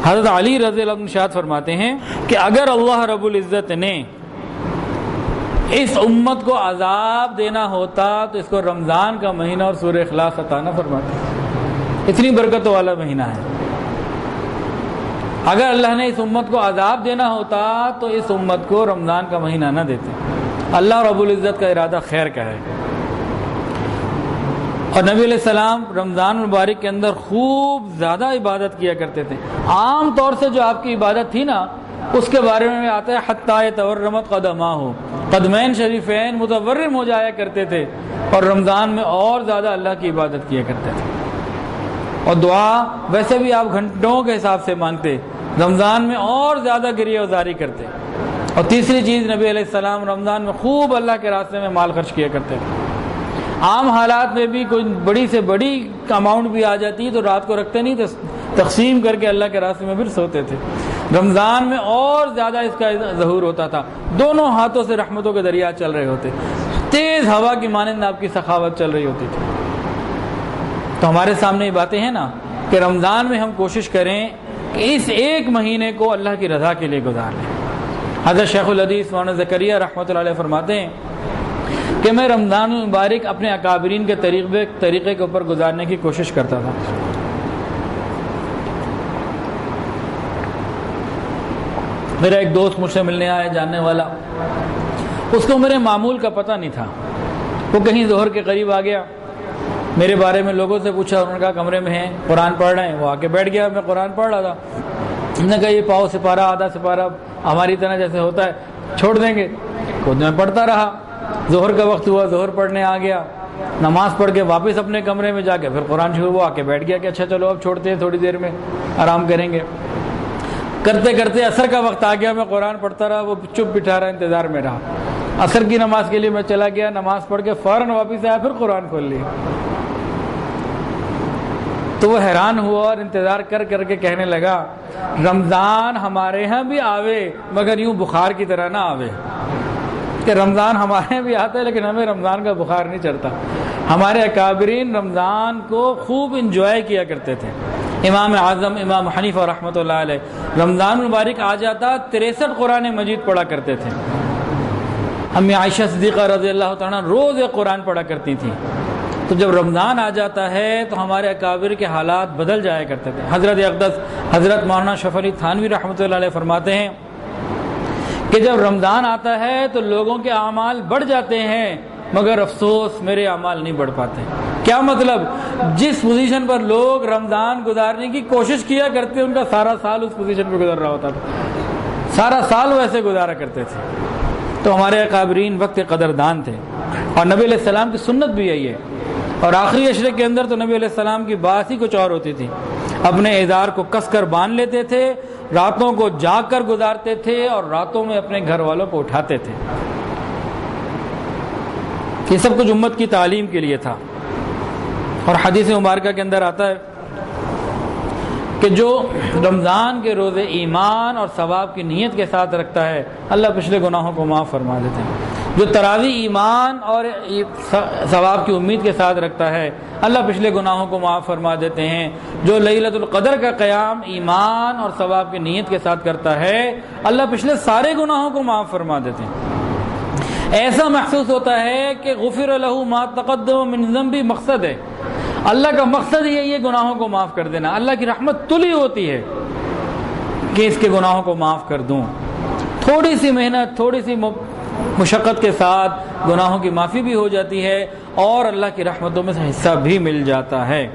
حضرت علی رضی اللہ عنہ ارشاد فرماتے ہیں کہ اگر اللہ رب العزت نے اس امت کو عذاب دینا ہوتا تو اس کو رمضان کا مہینہ اور سورہ اخلاص عطا نہ فرماتے، اتنی برکتوں والا مہینہ ہے۔ اگر اللہ نے اس امت کو عذاب دینا ہوتا تو اس امت کو رمضان کا مہینہ نہ دیتے۔ اللہ رب العزت کا ارادہ خیر کا ہے، اور نبی علیہ السلام رمضان مبارک کے اندر خوب زیادہ عبادت کیا کرتے تھے۔ عام طور سے جو آپ کی عبادت تھی نا، اس کے بارے میں آتا ہے حتی تورمت قدماہ، قدمین شریفین متورم ہو جایا کرتے تھے، اور رمضان میں اور زیادہ اللہ کی عبادت کیا کرتے تھے، اور دعا ویسے بھی آپ گھنٹوں کے حساب سے مانگتے، رمضان میں اور زیادہ گریہ وزاری کرتے۔ اور تیسری چیز، نبی علیہ السلام رمضان میں خوب اللہ کے راستے میں مال خرچ کیا کرتے تھے۔ عام حالات میں بھی کوئی بڑی سے بڑی اماؤنٹ بھی آ جاتی تو رات کو رکھتے نہیں، تو تقسیم کر کے اللہ کے راستے میں پھر سوتے تھے۔ رمضان میں اور زیادہ اس کا ظہور ہوتا تھا، دونوں ہاتھوں سے رحمتوں کے دریا چل رہے ہوتے، تیز ہوا کی مانند آپ کی سخاوت چل رہی ہوتی تھی۔ تو ہمارے سامنے یہ باتیں ہیں نا کہ رمضان میں ہم کوشش کریں کہ اس ایک مہینے کو اللہ کی رضا کے لیے گزار لیں۔ حضرت شیخ الحدیث مولانا زکریا رحمۃ اللہ علیہ فرماتے ہیں کہ میں رمضان المبارک اپنے اکابرین کے طریقے کے اوپر گزارنے کی کوشش کرتا تھا۔ میرا ایک دوست مجھ سے ملنے آیا، جاننے والا، اس کو میرے معمول کا پتہ نہیں تھا۔ وہ کہیں ظہر کے قریب آ گیا، میرے بارے میں لوگوں سے پوچھا، انہوں نے کہا کمرے میں ہیں، قرآن پڑھ رہے ہیں۔ وہ آ کے بیٹھ گیا، میں قرآن پڑھ رہا تھا۔ انہوں نے کہا یہ پاؤ سپارہ آدھا سپارہ ہماری طرح جیسے ہوتا ہے چھوڑ دیں گے؟ خود میں پڑھتا رہا، ظہر کا وقت ہوا، ظہر پڑھنے آ گیا، نماز پڑھ کے واپس اپنے کمرے میں جا کے پھر قرآن شروع ہوا، آ کے بیٹھ گیا کہ اچھا چلو اب چھوڑتے ہیں، تھوڑی دیر میں آرام کریں گے۔ کرتے کرتے عصر کا وقت آ گیا، میں قرآن پڑھتا رہا، وہ چپ بٹھا رہا، انتظار میں رہا۔ عصر کی نماز کے لیے میں چلا گیا، نماز پڑھ کے فوراً واپس آیا، پھر قرآن کھول لیا۔ تو وہ حیران ہوا اور انتظار کر کر کے کہنے لگا، رمضان ہمارے ہاں بھی آوے مگر یوں بخار کی طرح نہ آوے، کہ رمضان ہمارے بھی آتا ہے لیکن ہمیں رمضان کا بخار نہیں چڑھتا۔ ہمارے اکابرین رمضان کو خوب انجوائے کیا کرتے تھے۔ امام اعظم امام حنیفہ رحمۃ اللہ علیہ رمضان مبارک آ جاتا 63 قرآن مجید پڑھا کرتے تھے۔ امی عائشہ صدیقہ رضی اللہ تعالیٰ روز ایک قرآن پڑھا کرتی تھیں۔ تو جب رمضان آ جاتا ہے تو ہمارے اکابر کے حالات بدل جایا کرتے تھے۔ حضرت اقدس حضرت مولانا شرف علی تھانوی رحمۃ اللہ علیہ فرماتے ہیں کہ جب رمضان آتا ہے تو لوگوں کے اعمال بڑھ جاتے ہیں مگر افسوس میرے اعمال نہیں بڑھ پاتے۔ کیا مطلب؟ جس پوزیشن پر لوگ رمضان گزارنے کی کوشش کیا کرتے ان کا سارا سال اس پوزیشن پہ گزر رہا ہوتا تھا، سارا سال ویسے گزارا کرتے تھے۔ تو ہمارے اکابرین وقت قدردان تھے، اور نبی علیہ السلام کی سنت بھی یہی ہے۔ اور آخری عشرے کے اندر تو نبی علیہ السلام کی بات ہی کچھ اور ہوتی تھی۔ اپنے ازار کو کس کر باندھ لیتے تھے، راتوں کو جاگ کر گزارتے تھے، اور راتوں میں اپنے گھر والوں کو اٹھاتے تھے۔ یہ سب کچھ امت کی تعلیم کے لیے تھا۔ اور حدیث مبارکہ کے اندر آتا ہے کہ جو رمضان کے روزے ایمان اور ثواب کی نیت کے ساتھ رکھتا ہے اللہ پچھلے گناہوں کو معاف فرما دیتے ہیں۔ جو تراویح ایمان اور ثواب کی امید کے ساتھ رکھتا ہے اللہ پچھلے گناہوں کو معاف فرما دیتے ہیں۔ جو لیلۃ القدر کا قیام ایمان اور ثواب کی نیت کے ساتھ کرتا ہے اللہ پچھلے سارے گناہوں کو معاف فرما دیتے ہیں۔ ایسا محسوس ہوتا ہے کہ غفر لہ ما تقدم من ذنبی، مقصد ہے اللہ کا مقصد یہی ہے گناہوں کو معاف کر دینا۔ اللہ کی رحمت تلی ہوتی ہے کہ اس کے گناہوں کو معاف کر دوں۔ تھوڑی سی محنت، تھوڑی سی مشقت کے ساتھ گناہوں کی معافی بھی ہو جاتی ہے اور اللہ کی رحمتوں میں سے حصہ بھی مل جاتا ہے۔